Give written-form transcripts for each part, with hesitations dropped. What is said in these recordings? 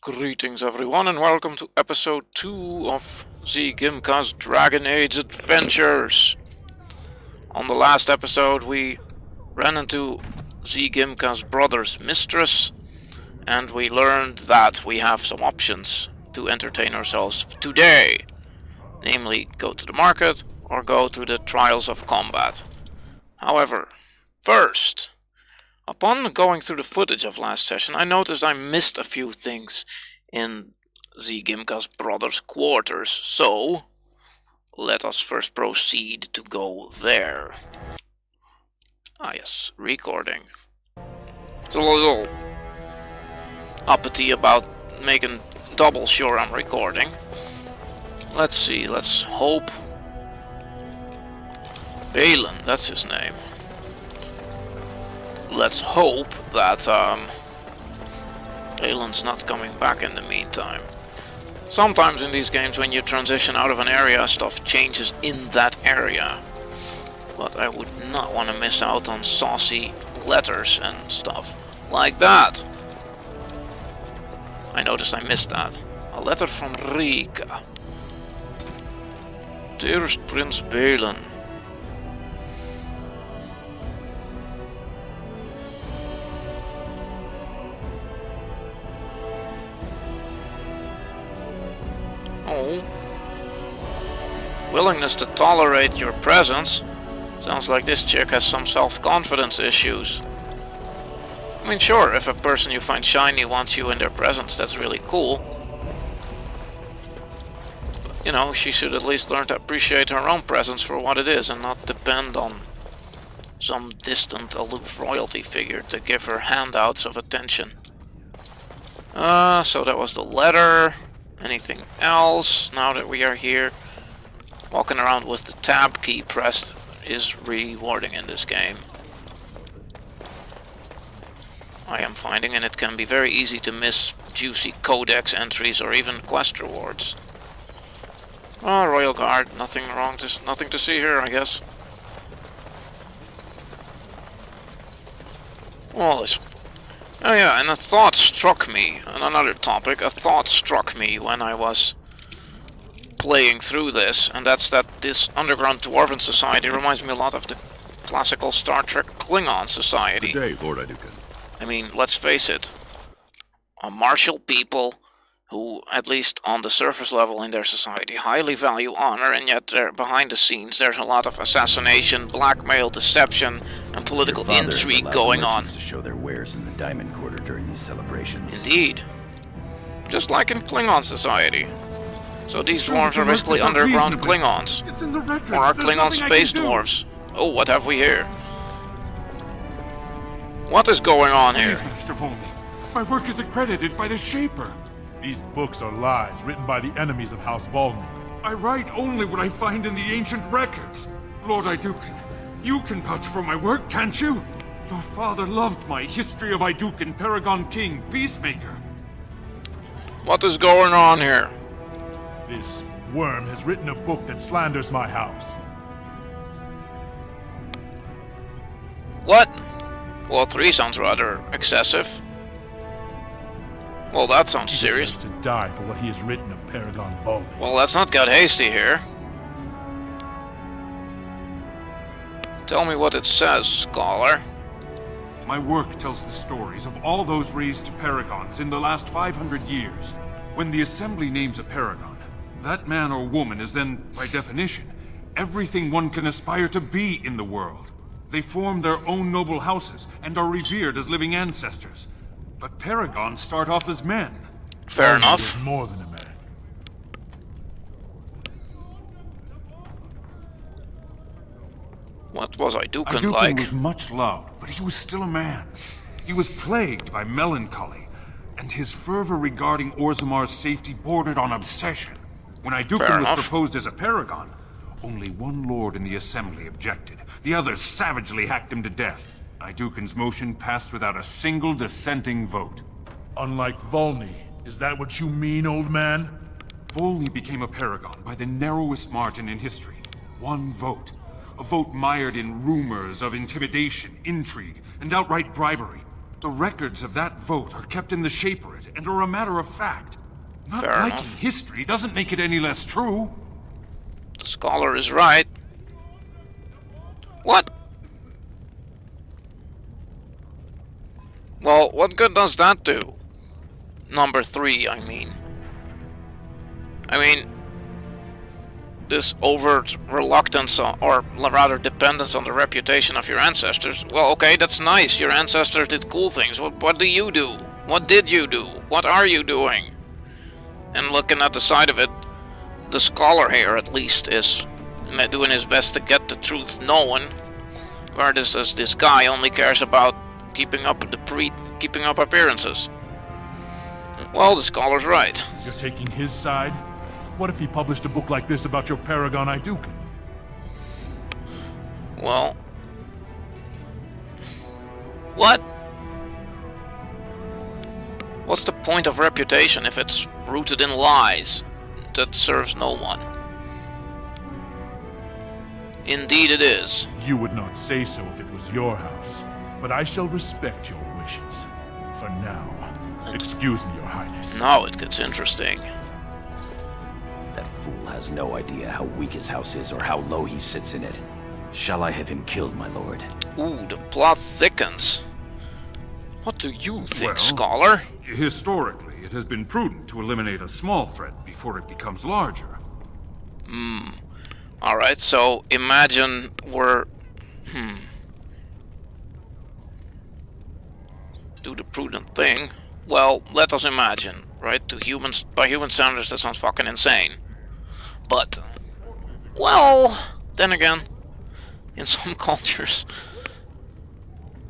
Greetings everyone and welcome to episode 2 of Zegimka's Dragon Age Adventures. On the last episode we ran into Zegimka's brother's mistress and we learned that we have some options to entertain ourselves today. Namely, go to the market or go to the Trials of Combat. However, first, upon going through the footage of last session, I noticed I missed a few things in Zegimka's brother's quarters, so let us first proceed to go there. Ah yes, recording. It's a little uppity about making double sure I'm recording. Let's see, let's hope. Balin, that's his name. Let's hope that Balin's not coming back in the meantime. Sometimes in these games when you transition out of an area, stuff changes in that area. But I would not want to miss out on saucy letters and stuff like that. I noticed I missed that. A letter from Rika. Dearest Prince Balin. Oh. Willingness to tolerate your presence. Sounds like this chick has some self-confidence issues. I mean, sure, if a person you find shiny wants you in their presence, that's really cool. But, you know, she should at least learn to appreciate her own presence for what it is and not depend on some distant, aloof royalty figure to give her handouts of attention. So that was the letter. Anything else now that we are here? Walking around with the tab key pressed is rewarding in this game. I am finding, and it can be very easy to miss juicy codex entries or even quest rewards. Oh, Royal Guard, nothing to see here, I guess. Well, oh yeah, and a thought struck me, on another topic, a thought struck me when I was playing through this, and that's that this underground dwarven society reminds me a lot of the classical Star Trek Klingon society. Good day, Lord Aeducan. I mean, let's face it, a martial people who, at least on the surface level in their society, highly value honor, and yet behind the scenes there's a lot of assassination, blackmail, deception, and political intrigue going on. To show their wares in the Diamond Quarter during these celebrations. Indeed. Just like in Klingon society. So these dwarves are basically underground Klingons. It's in the records. Or are There's Klingon nothing I can space do. dwarves. Oh, what have we here? What is going on here? Please, Master Volney. My work is accredited by the Shaper. These books are lies written by the enemies of House Volney. I write only what I find in the ancient records. Lord Aeducan, you can vouch for my work, can't you? Your father loved my History of Aeducan, Paragon King, Peacemaker. What is going on here? This worm has written a book that slanders my house. What? Well, 3 sounds rather excessive. Well, that sounds He serious. deserves to die for what he has written of Paragon Volney. Well, let's not get hasty here. Tell me what it says, scholar. My work tells the stories of all those raised to paragons in the last 500 years. When the Assembly names a paragon, that man or woman is then, by definition, everything one can aspire to be in the world. They form their own noble houses and are revered as living ancestors. But paragons start off as men. Fair Volney enough. was more than a man. What was Aeducan Aeducan like? was much loved, but he was still a man. He was plagued by melancholy, and his fervor regarding Orzamar's safety bordered on obsession. When Fair Aeducan was enough. proposed as a paragon, only one lord in the assembly objected. The others savagely hacked him to death. Aeducan's motion passed without a single dissenting vote. Unlike Volney, is that what you mean, old man? Volney became a paragon by the narrowest margin in history. One vote. A vote mired in rumors of intimidation, intrigue, and outright bribery. The records of that vote are kept in the Shaperate and are a matter of fact. Not Fair liking enough. history doesn't make it any less true. The scholar is right. What? Well, what good does that do? Number 3, I mean. This overt reluctance, or rather dependence on the reputation of your ancestors. Well, okay, that's nice. Your ancestors did cool things. What do you do? What did you do? What are you doing? And looking at the side of it, the scholar here, at least, is doing his best to get the truth known. Whereas this guy only cares about keeping up appearances. Well, the scholar's right. You're taking his side? What if he published a book like this about your paragon Aeducan? Well... What? What's the point of reputation if it's rooted in lies that serves no one? Indeed it is. You would not say so if it was your house, but I shall respect your wishes. For now, excuse me, Your Highness. Now it gets interesting. That fool has no idea how weak his house is or how low he sits in it. Shall I have him killed, my lord? Ooh, the plot thickens. What do you think, Well, scholar? Historically, it has been prudent to eliminate a small threat before it becomes larger. Alright, so imagine we're... Do the prudent thing. Well, let us imagine, right? By human standards, that sounds fucking insane. But, well, then again, in some cultures.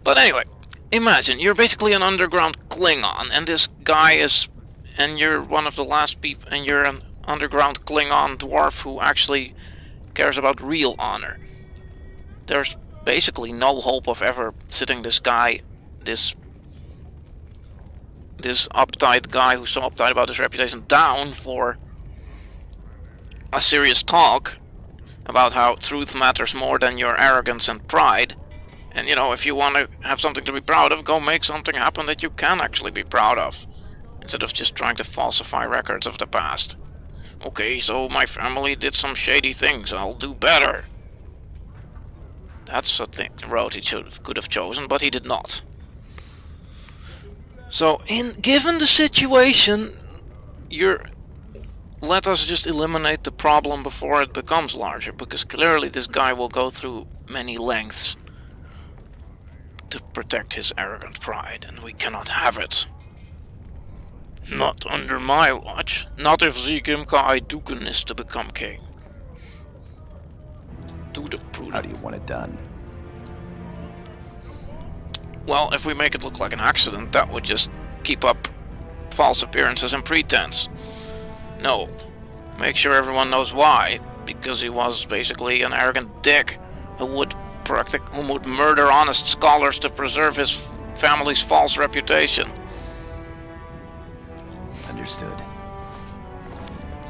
But anyway, imagine you're basically an underground Klingon, and this guy is, and you're one of the last people, and you're an underground Klingon dwarf who actually cares about real honor. There's basically no hope of ever sitting this guy, this uptight guy who's so uptight about his reputation, down for a serious talk about how truth matters more than your arrogance and pride. And you know, if you want to have something to be proud of, go make something happen that you can actually be proud of, instead of just trying to falsify records of the past. Okay, so my family did some shady things, I'll do better. That's a road he could have chosen, but he did not. So, given the situation, let us just eliminate the problem before it becomes larger, because clearly this guy will go through many lengths to protect his arrogant pride, and we cannot have it. Not under my watch. Not if Zegimka Aeducan is to become king. Do the prudent. How do you want it done? Well, if we make it look like an accident, that would just keep up false appearances and pretense. No. Make sure everyone knows why. Because he was basically an arrogant dick who would murder honest scholars to preserve his family's false reputation. Understood.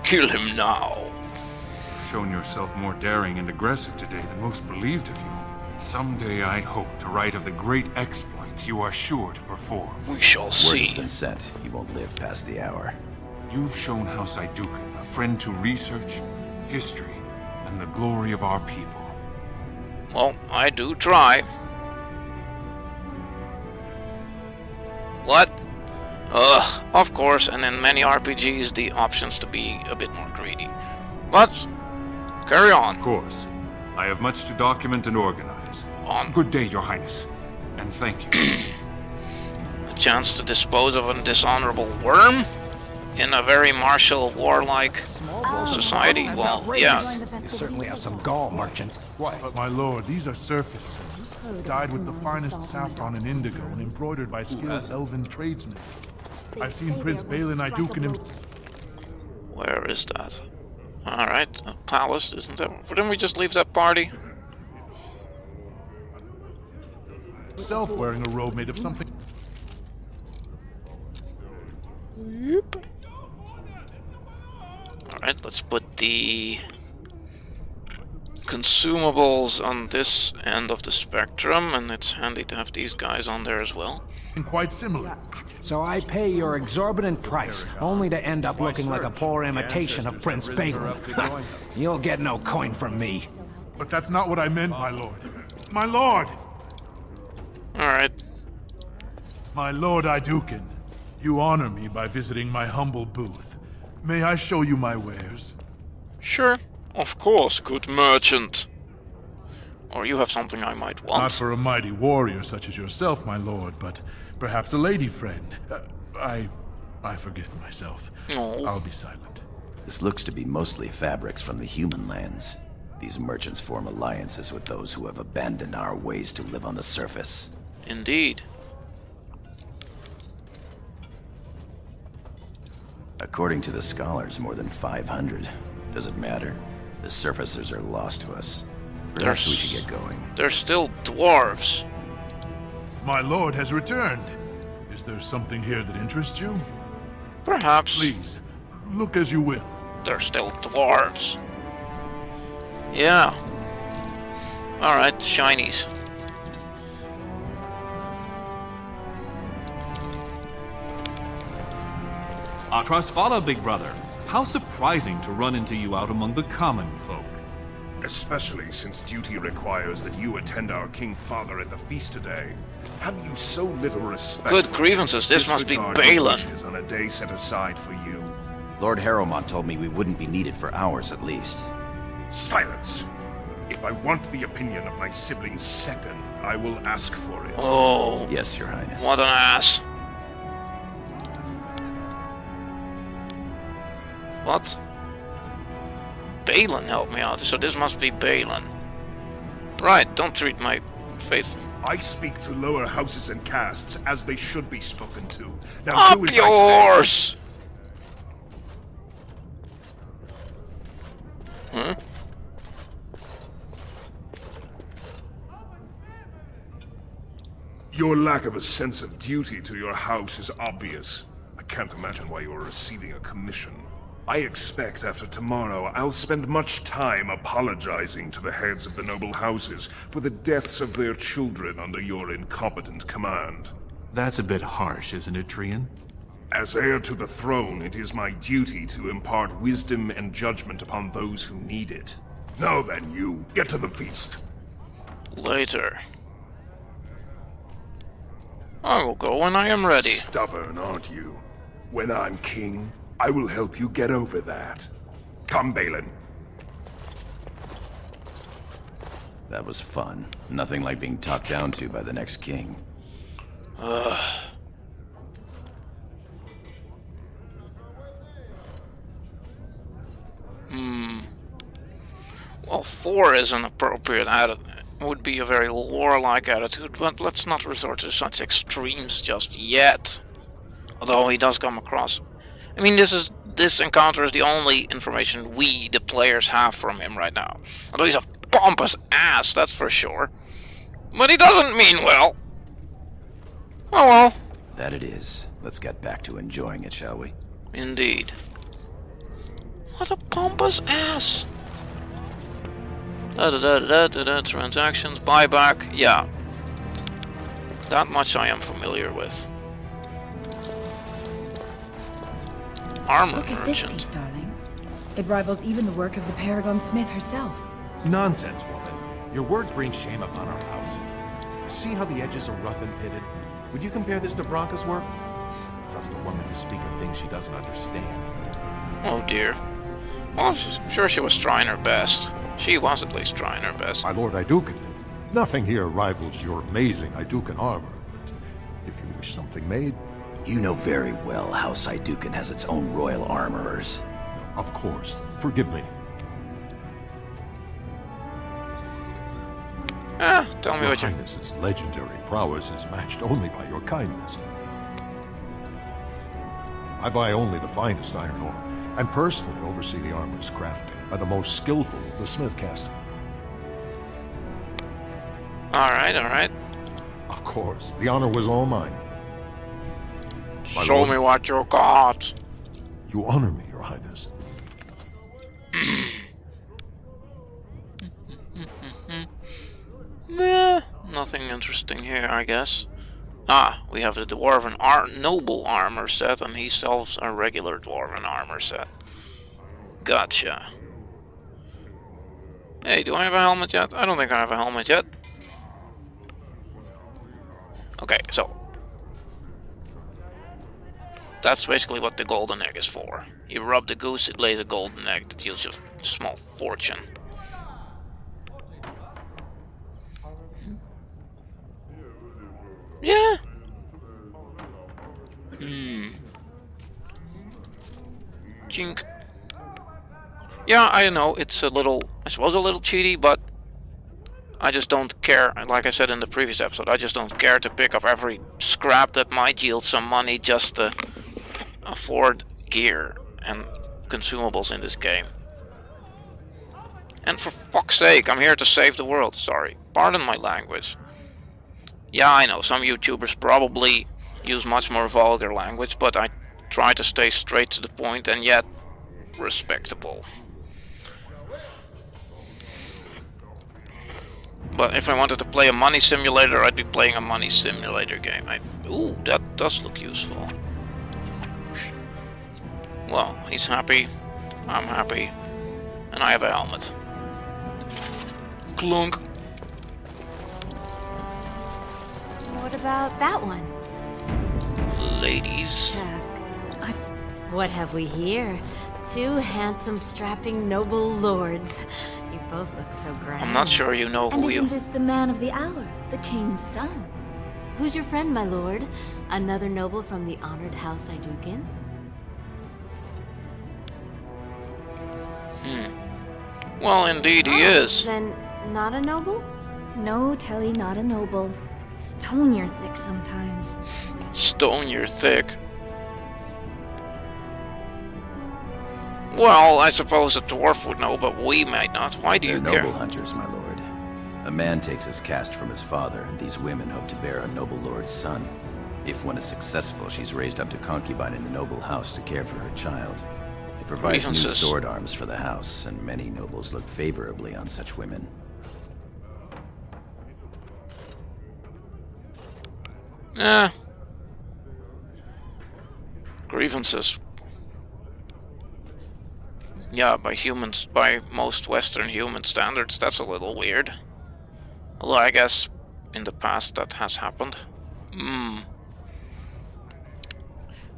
Kill him now. You've shown yourself more daring and aggressive today than most believed of you. Someday I hope to write of the great exploits you are sure to perform. We shall Word see. has been sent. He won't live past the hour. You've shown House Aeducan a friend to research, history, and the glory of our people. Well, I do try. What? Ugh, of course, and in many RPGs the options to be a bit more greedy. But, carry on. Of course. I have much to document and organize. Good day, Your Highness. And thank you. A chance to dispose of a dishonorable worm? In a very martial, warlike society? Well, yes. You certainly have some gall, merchant. What? But my lord, these are surface silks, dyed with the finest saffron and indigo and embroidered by skilled elven tradesmen. I've seen Prince Balin Aeducan himself. Where is that? Alright, a palace, isn't there? Didn't we just leave that party? Wearing a robe made of something. Yep. Alright, let's put the consumables on this end of the spectrum, and it's handy to have these guys on there as well. and quite similar. So I pay your exorbitant price, only to end up looking like a poor imitation of Prince Balin. You'll get no coin from me. But that's not what I meant, my lord. My lord! Alright. My lord Aeducan, you honor me by visiting my humble booth. May I show you my wares? Sure. Of course, good merchant. Or you have something I might want. Not for a mighty warrior such as yourself, my lord, but perhaps a lady friend. I forget myself. Oh. I'll be silent. This looks to be mostly fabrics from the human lands. These merchants form alliances with those who have abandoned our ways to live on the surface. Indeed. According to the scholars, more than 500. Does it matter? The surfacers are lost to us. Perhaps we should get going. They're still dwarves. My lord has returned. Is there something here that interests you? Perhaps. Please, look as you will. They're still dwarves. Yeah. Alright, shinies. Our trust follow, big brother. How surprising to run into you out among the common folk. Especially since duty requires that you attend our King Father at the feast today. Have you so little respect? Good grievances, this must be Disregard your Balin. wishes on a day set aside for you. Lord Harrowmont told me we wouldn't be needed for hours at least. Silence! If I want the opinion of my sibling's second, I will ask for it. Oh, Yes, Your Highness. what an ass. What? Balin helped me out, so this must be Balin. Right, don't treat my faithful. I speak to lower houses and castes as they should be spoken to. Now do Up as I say. yours! Huh? Your lack of a sense of duty to your house is obvious. I can't imagine why you are receiving a commission. I expect after tomorrow I'll spend much time apologizing to the heads of the noble houses for the deaths of their children under your incompetent command. That's a bit harsh, isn't it, Trian? As heir to the throne, it is my duty to impart wisdom and judgment upon those who need it. Now then, you, get to the feast. Later. I will go when I am ready. Stubborn, aren't you? When I'm king, I will help you get over that. Come, Balin. That was fun. Nothing like being talked down to by the next king. Well, 4 is an appropriate attitude. Would be a very warlike attitude, but let's not resort to such extremes just yet. Although he does come across. I mean, this encounter is the only information we, the players, have from him right now. Although he's a pompous ass, that's for sure. But he doesn't mean well. Oh well. That it is. Let's get back to enjoying it, shall we? Indeed. What a pompous ass. Transactions, buyback, yeah. That much I am familiar with. Armor Look at this merchant. piece, darling. It rivals even the work of the Paragon Smith herself. Nonsense, woman. Your words bring shame upon our house. See how the edges are rough and pitted? Would you compare this to Bronca's work? Trust a woman to speak of things she doesn't understand. Oh dear. Well, I'm sure she was trying her best. She was at least trying her best. My lord Aeducan, nothing here rivals your amazing Aeducan armor, but if you wish something made, You know very well House Aeducan has its own royal armorers. of course, forgive me. Tell me Your what you... Highness's legendary prowess is matched only by your kindness. I buy only the finest iron ore, and personally oversee the armor's crafting by the most skillful of the smith caste. Alright, alright. Of course, the honor was all mine. My Show lord. me what you got. You honor me, your highness. Nah, nothing interesting here, I guess. Ah, we have the dwarven noble armor set, and he sells a regular dwarven armor set. Gotcha. Hey, do I have a helmet yet? I don't think I have a helmet yet. Okay, so that's basically what the golden egg is for. You rub the goose, it lays a golden egg that yields you a small fortune. Yeah. Chink. Yeah, I know, it's a little, I suppose a little cheaty, but I just don't care. Like I said in the previous episode, I just don't care to pick up every scrap that might yield some money just to afford gear and consumables in this game. And for fuck's sake, I'm here to save the world. Sorry, pardon my language. Yeah, I know, some YouTubers probably use much more vulgar language, but I try to stay straight to the point and yet respectable. But if I wanted to play a money simulator, I'd be playing a money simulator game. Ooh, that does look useful. Well, he's happy, I'm happy, and I have a helmet. Clunk. What about that one? Ladies. Task. What have we here? Two handsome, strapping, noble lords. You both look so grand. I'm not sure you know who Isn't this the man of the hour, the king's son? Who's your friend, my lord? Another noble from the honored house Aeducan? Well, indeed he is. Then, not a noble? No, Telly, not a noble. Stone you're thick sometimes. Stone you're thick. Well, I suppose a dwarf would know, but we might not. Why do you care? Noble hunters, my lord. A man takes his caste from his father, and these women hope to bear a noble lord's son. If one is successful, she's raised up to concubine in the noble house to care for her child. It provides new sword arms for the house, and many nobles look favorably on such women. Grievances. Yeah, by most Western human standards, that's a little weird. Although I guess in the past that has happened.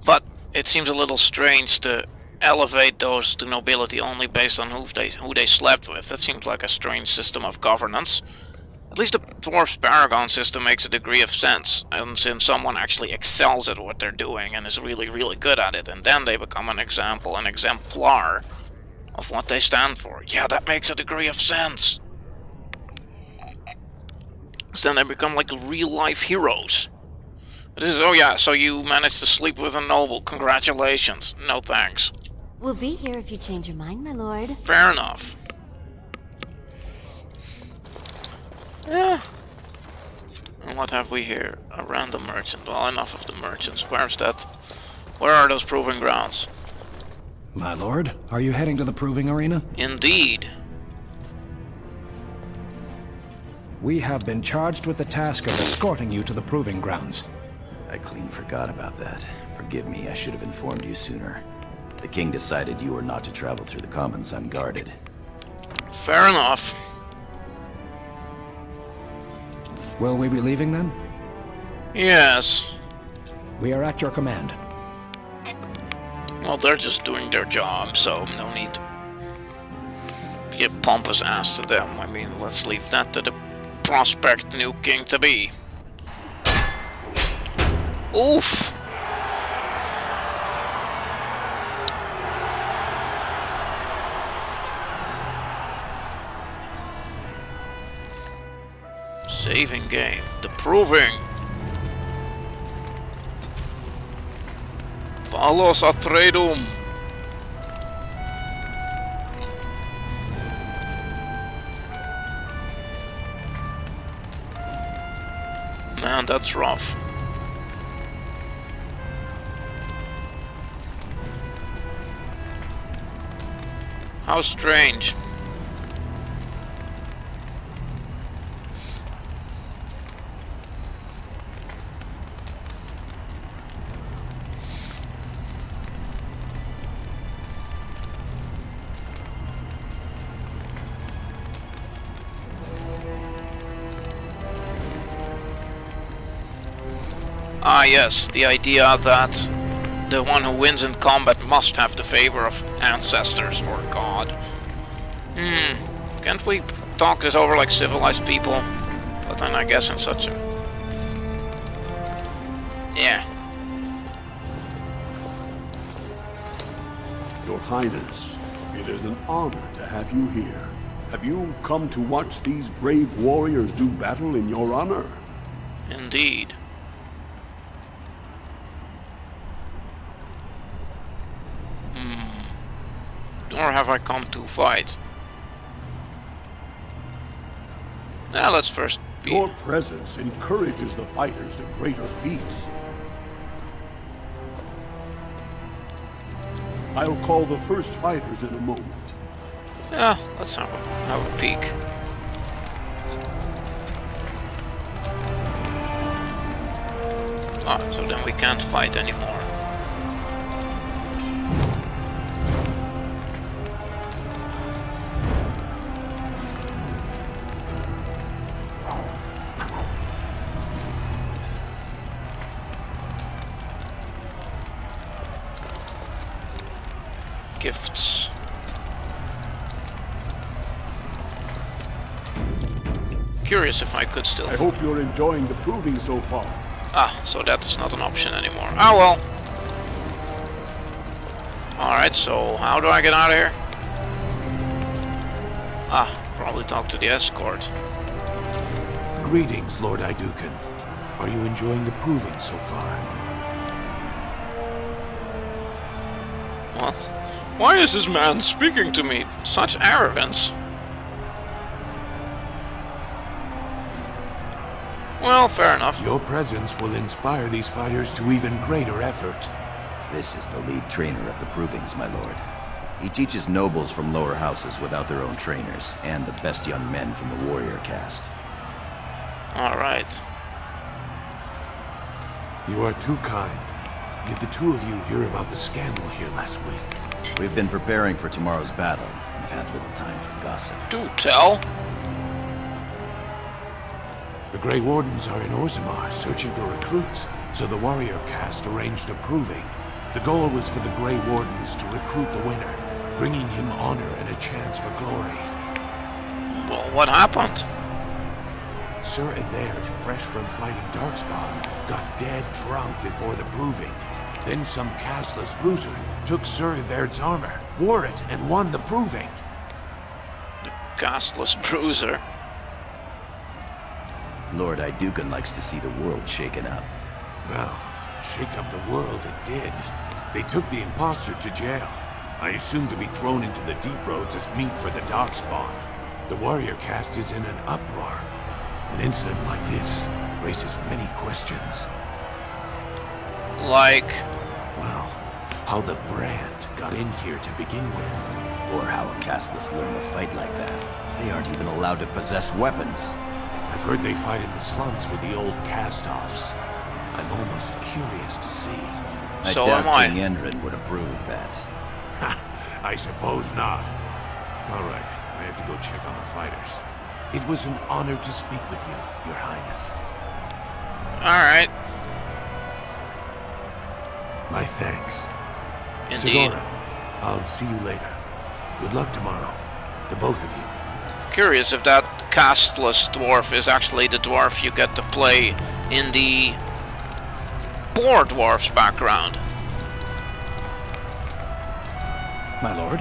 But it seems a little strange to elevate those to nobility only based on who they slept with. That seems like a strange system of governance. At least the Dwarf's Paragon system makes a degree of sense, and since someone actually excels at what they're doing and is really, really good at it, and then they become an example, an exemplar of what they stand for. Yeah, that makes a degree of sense. So then they become like real-life heroes. This is, oh yeah, so you managed to sleep with a noble. Congratulations. No thanks. We'll be here if you change your mind, my lord. Fair enough. Yeah. And what have we here? A random merchant. Well, enough of the merchants. Where's that? Where are those proving grounds? My lord, are you heading to the proving arena? Indeed. We have been charged with the task of escorting you to the proving grounds. I clean forgot about that. Forgive me, I should have informed you sooner. The king decided you were not to travel through the commons unguarded. Fair enough. Will we be leaving then? Yes. We are at your command. Well, they're just doing their job, so no need to give pompous ass to them. I mean, let's leave that to the prospect new king-to-be. Oof! Saving game. The proving. Valos Atreidum. Man, that's rough. How strange. Ah yes, the idea that the one who wins in combat must have the favor of ancestors or god. Can't we talk this over like civilized people? But then I guess in such a... Yeah. Your Highness, it is an honor to have you here. Have you come to watch these brave warriors do battle in your honor? Indeed. Or have I come to fight? Now let's first be... Your presence encourages the fighters to greater feats. I'll call the first fighters in a moment. Yeah, let's have a peek. Ah, so then we can't fight anymore. Gifts. Curious if I could still... I hope you're enjoying the proving so far. Ah, so that is not an option anymore. Ah, well. Alright, so how do I get out of here? Ah, probably talk to the escort. Greetings, Lord Aeducan. Are you enjoying the proving so far? What? Why is this man speaking to me? Such arrogance. Well, fair enough. Your presence will inspire these fighters to even greater effort. This is the lead trainer of the provings, my lord. He teaches nobles from lower houses without their own trainers, and the best young men from the warrior caste. Alright. You are too kind. Did the two of you hear about the scandal here last week? We've been preparing for tomorrow's battle, and have had little time for gossip. Do tell. The Grey Wardens are in Orzammar searching for recruits, so the warrior caste arranged a proving. The goal was for the Grey Wardens to recruit the winner, bringing him honor and a chance for glory. Well, what happened? Sir Evert, fresh from fighting Darkspawn, got dead drunk before the proving. Then some casteless bruiser took Sir Evert's armor, wore it, and won the proving. The casteless bruiser. Lord Aeducan likes to see the world shaken up. Well, shake up the world it did. They took the imposter to jail. I assume to be thrown into the deep roads as meat for the Darkspawn. The warrior caste is in an uproar. An incident like this raises many questions. Like? Well, how the brand got in here to begin with. Or how a casteless learned to fight like that. They aren't even allowed to possess weapons. I've heard they fight in the slums with the old cast-offs. I'm almost curious to see. So I doubt am I. King Endrin would approve of that. Ha! I suppose not. All right, I have to go check on the fighters. It was an honor to speak with you, Your Highness. Alright. My thanks. Indeed. Segura, I'll see you later. Good luck tomorrow, the both of you. Curious if that casteless dwarf is actually the dwarf you get to play in the poor dwarf's background. My lord?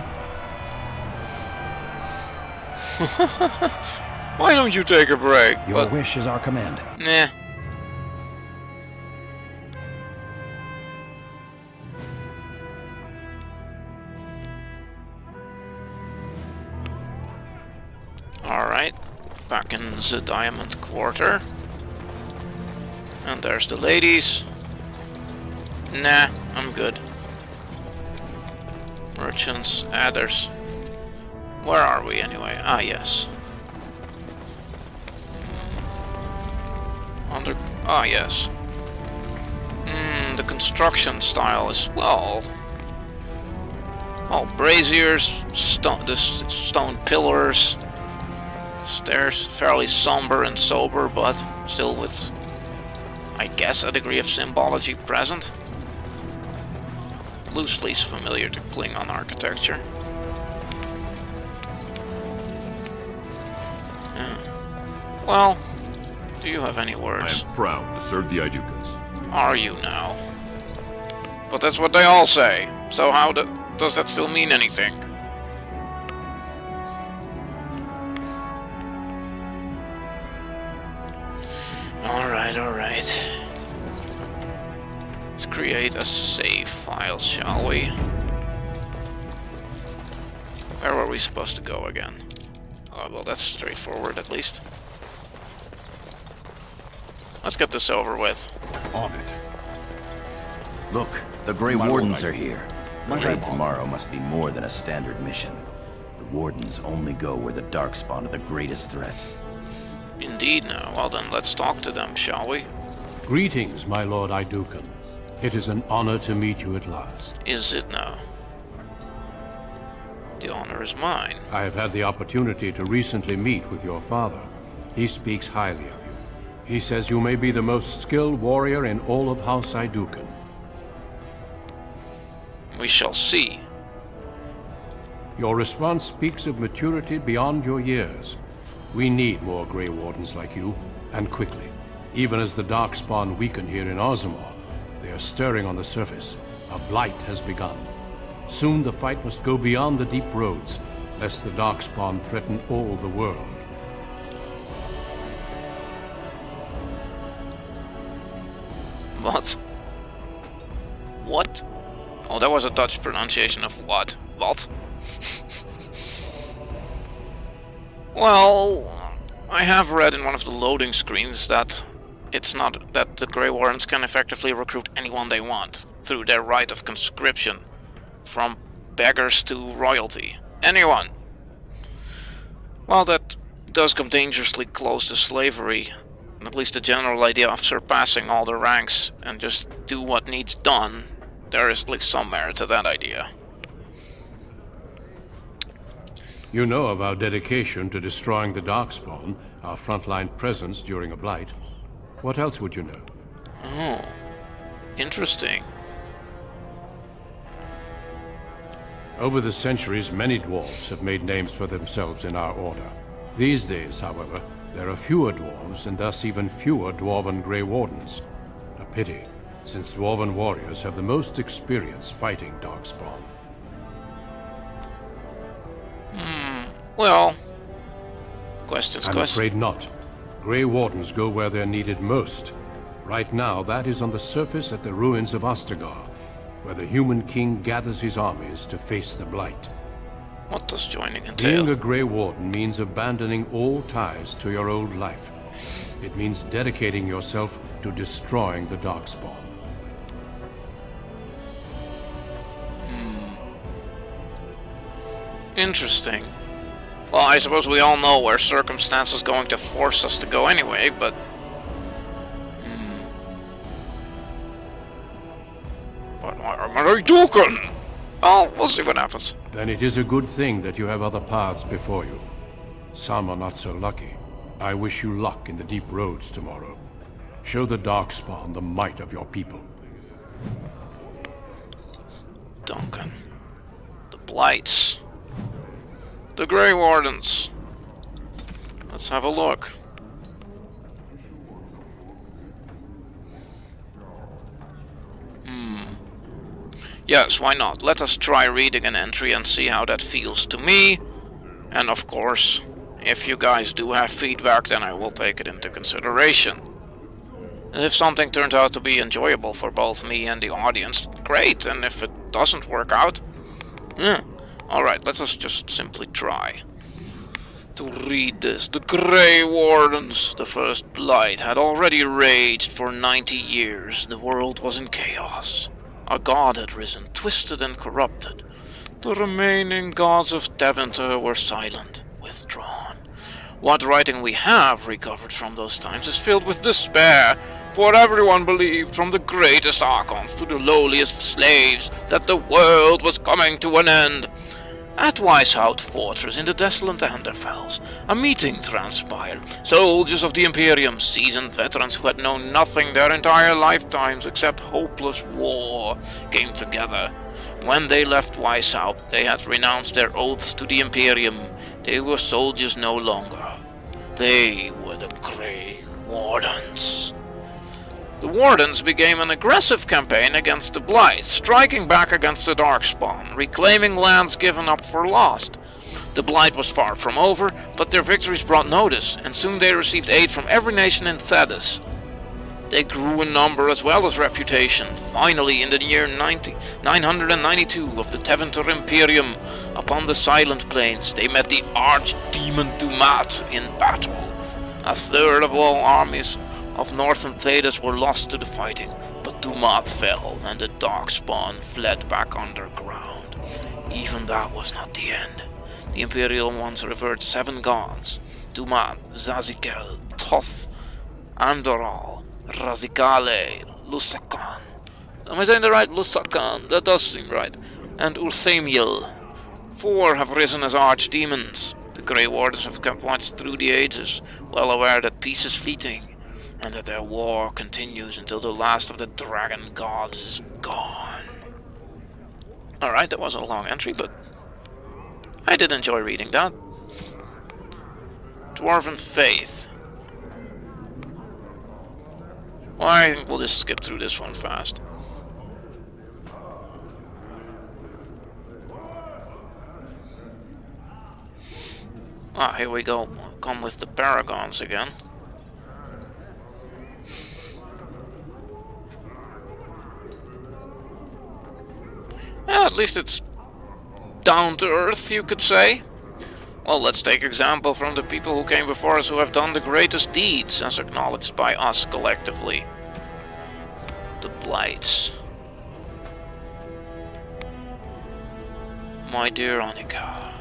Why don't you take a break? Your wish is our command. Nah. Alright, back in the Diamond Quarter. And there's the ladies. Nah, I'm good. Merchants, adders. Where are we anyway? Ah, yes. Ah, yes. The construction style is, well... braziers, the stone pillars, stairs, fairly somber and sober, but still with I guess, a degree of symbology present. Loosely familiar to Klingon architecture. Well, do you have any words? I am proud to serve the Aeducans. Are you now? But that's what they all say. So how does that still mean anything? Alright. Let's create a save file, shall we? Where were we supposed to go again? Oh, well, that's straightforward at least. Let's get this over with. On it. Look, the Grey My Wardens lord, are here. The raid tomorrow must be more than a standard mission. The Wardens only go where the Darkspawn are the greatest threat. Indeed now. Well then, let's talk to them, shall we? Greetings, my lord Aeducan. It is an honor to meet you at last. Is it now? The honor is mine. I have had the opportunity to recently meet with your father. He speaks highly of you. He says you may be the most skilled warrior in all of House Aeducan. We shall see. Your response speaks of maturity beyond your years. We need more Grey Wardens like you, and quickly. Even as the Darkspawn weaken here in Ozamor, they are stirring on the surface. A blight has begun. Soon the fight must go beyond the deep roads, lest the Darkspawn threaten all the world. What? What? Oh, that was a Dutch pronunciation of what? What? Well, I have read in one of the loading screens that it's not that the Grey Wardens can effectively recruit anyone they want through their right of conscription, from beggars to royalty. Anyone! Well, that does come dangerously close to slavery. At least the general idea of surpassing all the ranks and just do what needs done, there is at least some merit to that idea. You know of our dedication to destroying the Darkspawn, our frontline presence during a blight. What else would you know? Oh, interesting. Over the centuries, many dwarves have made names for themselves in our order. These days, however, there are fewer dwarves and thus even fewer dwarven Grey Wardens. A pity, since dwarven warriors have the most experience fighting Darkspawn. Well, questions. I'm afraid not. Grey Wardens go where they're needed most. Right now, that is on the surface at the ruins of Ostagar, where the human king gathers his armies to face the blight. What does joining entail? Being a Grey Warden means abandoning all ties to your old life. It means dedicating yourself to destroying the Darkspawn. Interesting. Well, I suppose we all know where circumstance is going to force us to go anyway, but... But I'm an Aeducan! Well, we'll see what happens. Then it is a good thing that you have other paths before you. Some are not so lucky. I wish you luck in the deep roads tomorrow. Show the Darkspawn the might of your people. Duncan. The Blights. The Grey Wardens. Let's have a look. Yes, why not? Let us try reading an entry and see how that feels to me. And of course, if you guys do have feedback, then I will take it into consideration. And if something turns out to be enjoyable for both me and the audience, great. And if it doesn't work out, alright, let us just simply try to read this. The Grey Wardens, the first blight, had already raged for 90 years. The world was in chaos. A god had risen, twisted and corrupted. The remaining gods of Deventer were silent, withdrawn. What writing we have recovered from those times is filled with despair, for everyone believed, from the greatest archons to the lowliest slaves, that the world was coming to an end. At Weishout Fortress in the desolate Anderfels, a meeting transpired. Soldiers of the Imperium, seasoned veterans who had known nothing their entire lifetimes except hopeless war, came together. When they left Weishout, they had renounced their oaths to the Imperium. They were soldiers no longer. They were the Grey Wardens. The Wardens began an aggressive campaign against the Blight, striking back against the Darkspawn, reclaiming lands given up for lost. The Blight was far from over, but their victories brought notice, and soon they received aid from every nation in Thedas. They grew in number as well as reputation. Finally, in the year 992 of the Tevinter Imperium, upon the Silent Plains, they met the Archdemon Dumat in battle. A third of all armies of northern Thedas were lost to the fighting, but Dumat fell, and the Darkspawn fled back underground. Even that was not the end. The Imperial ones revered 7 gods: Dumat, Zazikel, Toth, Andoral, Razikale, Lusakan. Am I saying the right? Lusakan, that does seem right. And Urthamiel. 4 have risen as archdemons. The Grey Wardens have kept watch through the ages, well aware that peace is fleeting, and that their war continues until the last of the dragon gods is gone. Alright, that was a long entry, but I did enjoy reading that. Dwarven Faith. Well, I think we'll just skip through this one fast. Ah, here we go. Come with the Paragons again. Yeah, at least it's down to earth, you could say. Well, let's take example from the people who came before us who have done the greatest deeds, as acknowledged by us collectively. The Blights. My dear Annika.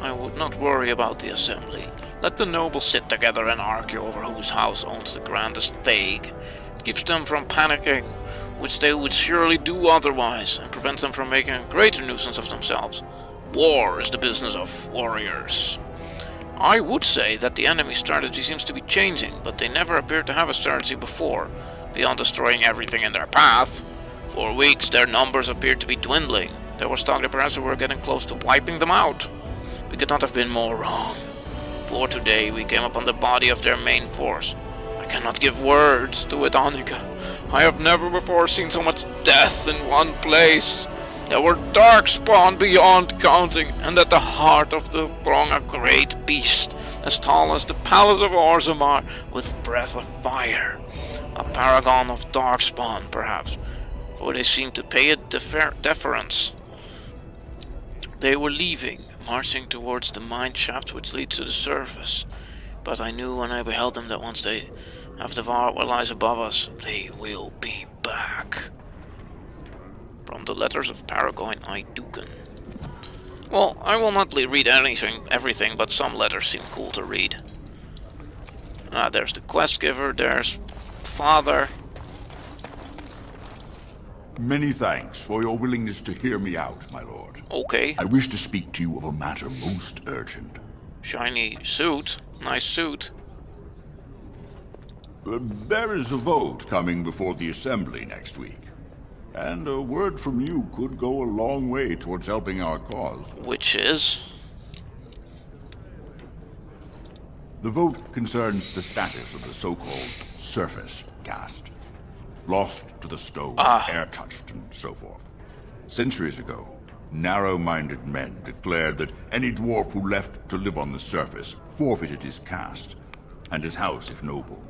I would not worry about the assembly. Let the nobles sit together and argue over whose house owns the grandest theg. It keeps them from panicking, which they would surely do otherwise, and prevents them from making a greater nuisance of themselves. War is the business of warriors. I would say that the enemy's strategy seems to be changing, but they never appeared to have a strategy before, beyond destroying everything in their path. For weeks their numbers appeared to be dwindling. There was talk that perhaps we were getting close to wiping them out. We could not have been more wrong. For today we came upon the body of their main force. I cannot give words to it, Annika. I have never before seen so much death in one place. There were darkspawn beyond counting, and at the heart of the throng a great beast, as tall as the palace of Orzammar, with breath of fire. A paragon of darkspawn, perhaps, for they seemed to pay it deference. They were leaving, marching towards the mine shaft which leads to the surface. But I knew when I beheld them that once they have devoured what lies above us, they will be back. From the letters of Paragon Aeducan. Well, I will not read everything, but some letters seem cool to read. Ah, there's the quest giver, there's Father. Many thanks for your willingness to hear me out, my lord. Okay. I wish to speak to you of a matter most urgent. Shiny suit. Nice suit. There is a vote coming before the Assembly next week. And a word from you could go a long way towards helping our cause. Which is? The vote concerns the status of the so-called surface caste. Lost to the stone, air-touched, and so forth. Centuries ago, narrow-minded men declared that any dwarf who left to live on the surface forfeited his caste, and his house if noble.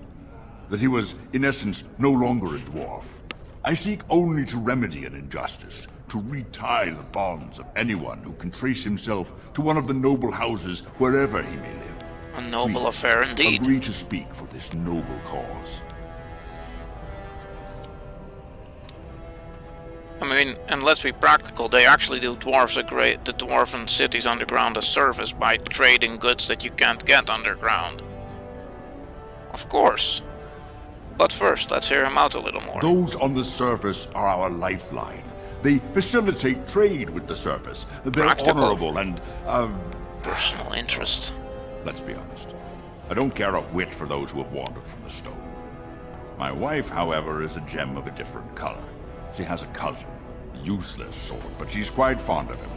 That he was, in essence, no longer a dwarf. I seek only to remedy an injustice, to retie the bonds of anyone who can trace himself to one of the noble houses wherever he may live. A noble affair indeed. Agree to speak for this noble cause. I mean, and let's be practical, they actually do the dwarven cities underground a service by trading goods that you can't get underground. Of course. But first, let's hear him out a little more. Those on the surface are our lifeline. They facilitate trade with the surface. They're Practical. honorable and, Personal interest. let's be honest. I don't care a whit for those who have wandered from the stone. My wife, however, is a gem of a different color. She has a cousin, a useless sort, but she's quite fond of him.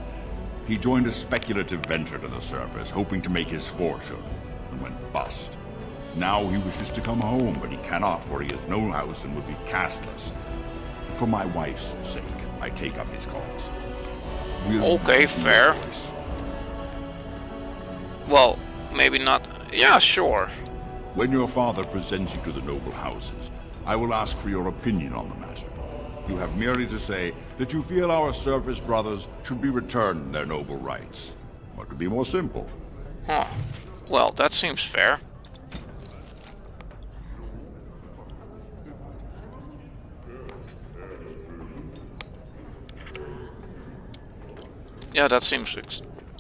He joined a speculative venture to the surface, hoping to make his fortune, and went bust. Now he wishes to come home, but he cannot, for he has no house and would be castless. For my wife's sake, I take up his cause. Okay, fair. Well, maybe not. Yeah, sure. When your father presents you to the noble houses, I will ask for your opinion on the matter. You have merely to say that you feel our surface brothers should be returned their noble rights. What could be more simple? Huh. Well, that seems fair. Yeah, that seems...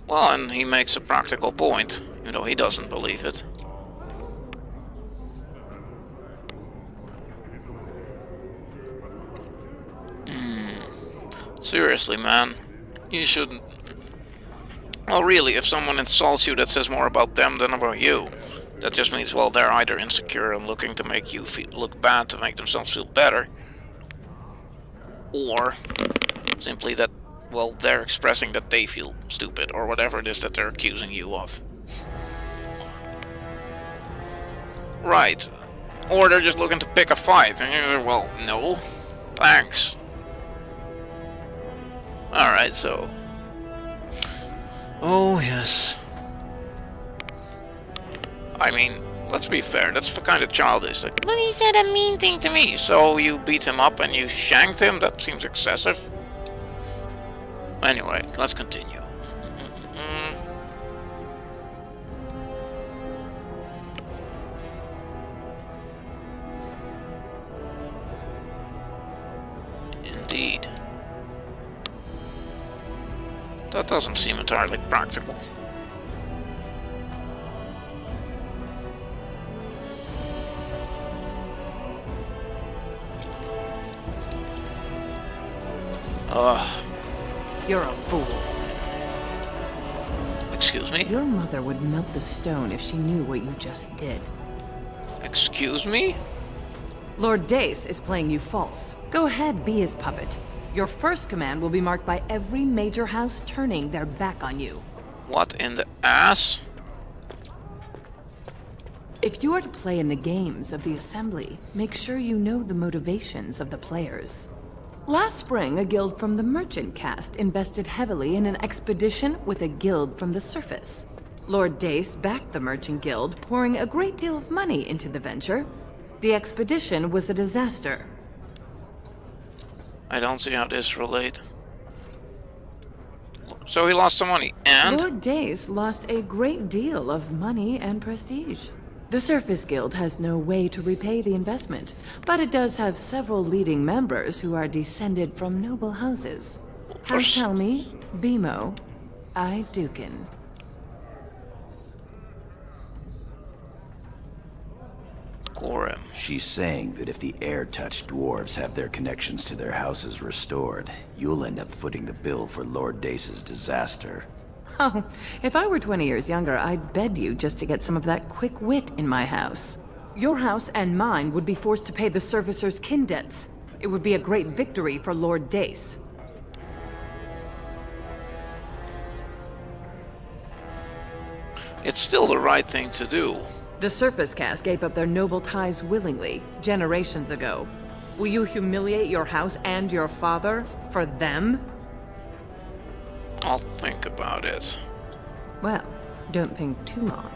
Well, and he makes a practical point, even though he doesn't believe it. Seriously, man. You shouldn't... Well, really, if someone insults you, that says more about them than about you. That just means, well, they're either insecure and looking to make you look bad to make themselves feel better. Or simply that, well, they're expressing that they feel stupid, or whatever it is that they're accusing you of. Right. Or they're just looking to pick a fight, and you're, well, no. Thanks. Alright, so... Oh, yes. I mean, let's be fair, that's kind of childish. Like, but he said a mean thing to me, so you beat him up and you shanked him? That seems excessive. Anyway, let's continue. Indeed. That doesn't seem entirely practical. You're a fool. Excuse me? Your mother would melt the stone if she knew what you just did. Excuse me? Lord Dace is playing you false. Go ahead, be his puppet. Your first command will be marked by every major house turning their back on you. What in the ass? If you are to play in the games of the Assembly, make sure you know the motivations of the players. Last spring, a guild from the Merchant caste invested heavily in an expedition with a guild from the surface. Lord Dace backed the Merchant Guild, pouring a great deal of money into the venture. The expedition was a disaster. I don't see how this relates. So he lost some money, and? Lord Dace lost a great deal of money and prestige. The Surface Guild has no way to repay the investment, but it does have several leading members who are descended from noble houses. Helmi, Bimo, Aeducan. She's saying that if the air-touched dwarves have their connections to their houses restored, you'll end up footing the bill for Lord Dace's disaster. Oh, if I were 20 years younger, I'd bed you just to get some of that quick wit in my house. Your house and mine would be forced to pay the Surfacer's kin debts. It would be a great victory for Lord Dace. It's still the right thing to do. The Surface caste gave up their noble ties willingly, generations ago. Will you humiliate your house and your father for them? I'll think about it. Well, don't think too long.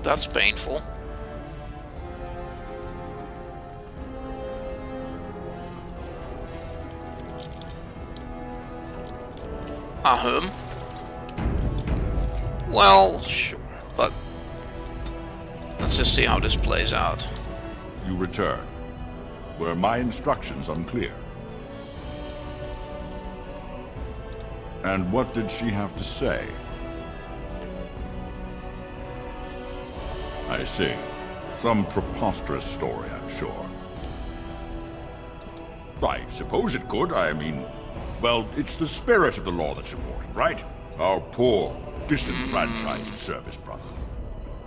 That's painful. Ahem. Well, sure, but let's just see how this plays out. You return. Were my instructions unclear? And what did she have to say? I see. Some preposterous story, I'm sure. I suppose it could. I mean, well, it's the spirit of the law that's important, right? Our poor, disenfranchised service brothers.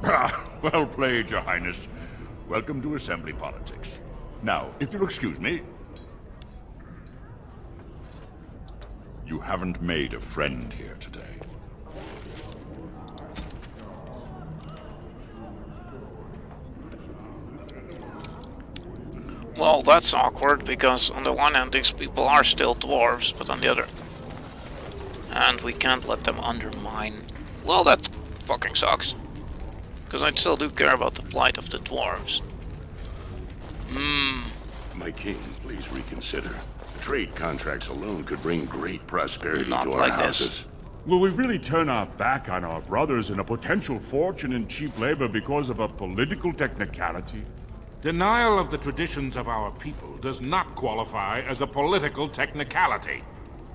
Ah, well played, Your Highness. Welcome to Assembly politics. Now, if you'll excuse me... You haven't made a friend here today. Well, that's awkward, because on the one hand these people are still dwarves, but on the other... And we can't let them undermine... Well, that fucking sucks. Because I still do care about the plight of the dwarves. My king, please reconsider. Trade contracts alone could bring great prosperity Not to our like houses. this. Will we really turn our back on our brothers and a potential fortune in cheap labor because of a political technicality? Denial of the traditions of our people does not qualify as a political technicality.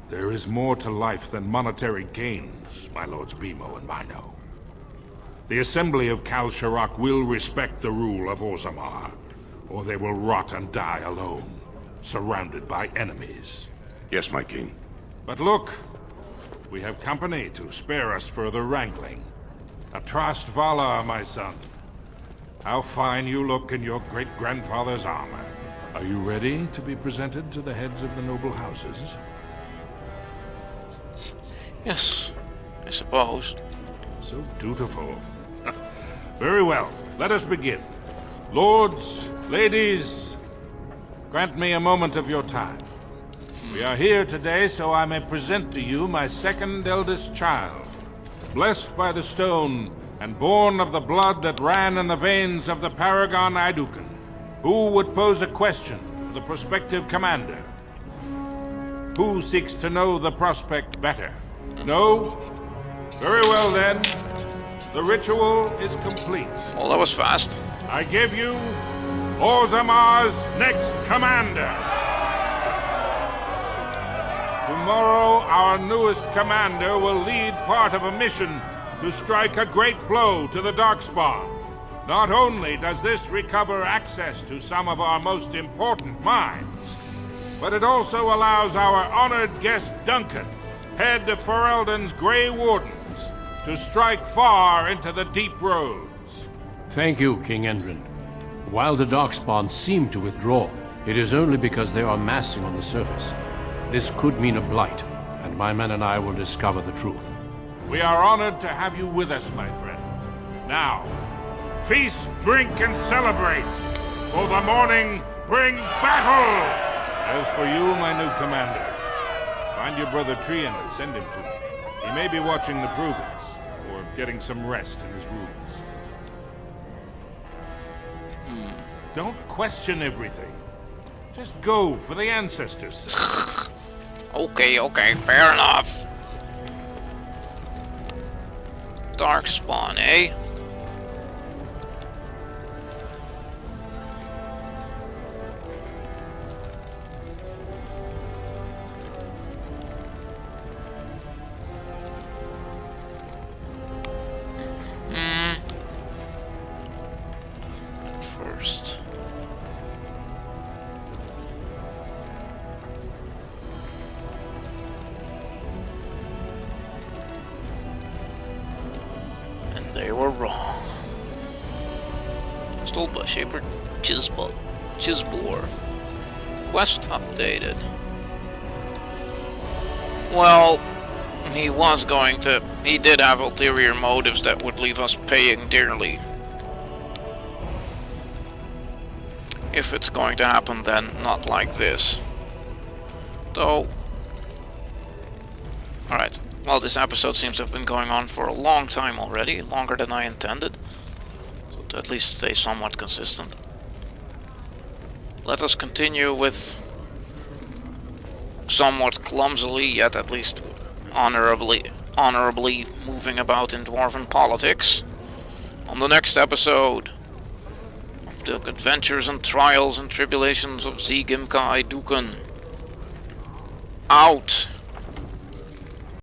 There is more to life than monetary gains, my lords Bimo and Mino. The Assembly of Kal Sharok will respect the rule of Orzammar, or they will rot and die alone, surrounded by enemies. Yes, my king. But look, we have company to spare us further wrangling. Atrast Vala, my son. How fine you look in your great-grandfather's armor. Are you ready to be presented to the heads of the noble houses? Yes, I suppose. So dutiful. Very well, let us begin. Lords, ladies, grant me a moment of your time. We are here today so I may present to you my second eldest child, blessed by the stone and born of the blood that ran in the veins of the Paragon Aeducan. Who would pose a question to the prospective commander? Who seeks to know the prospect better? No? Very well then. The ritual is complete. Well, that was fast. I give you Orzammar's next commander. Tomorrow, our newest commander will lead part of a mission to strike a great blow to the Darkspawn. Not only does this recover access to some of our most important mines, but it also allows our honored guest Duncan, head of Ferelden's Grey Wardens, to strike far into the deep roads. Thank you, King Endrin. While the Darkspawn seem to withdraw, it is only because they are massing on the surface. This could mean a blight, and my men and I will discover the truth. We are honored to have you with us, my friend. Now, feast, drink, and celebrate, for the morning brings battle! As for you, my new commander, find your brother Trian and send him to me. He may be watching the Provence, or getting some rest in his rooms. Don't question everything. Just go for the ancestors' sake. Okay, fair enough. Darkspawn, eh? First. And they were wrong. Installed by Shaper Chisbor. Quest updated. Well, he did have ulterior motives that would leave us paying dearly. If it's going to happen, then not like this. Though... Alright, well, this episode seems to have been going on for a long time already, longer than I intended. So to at least stay somewhat consistent. Let us continue with somewhat clumsily, yet at least honorably moving about in dwarven politics on the next episode of the adventures and trials and tribulations of Zegimka Aeducan. Out!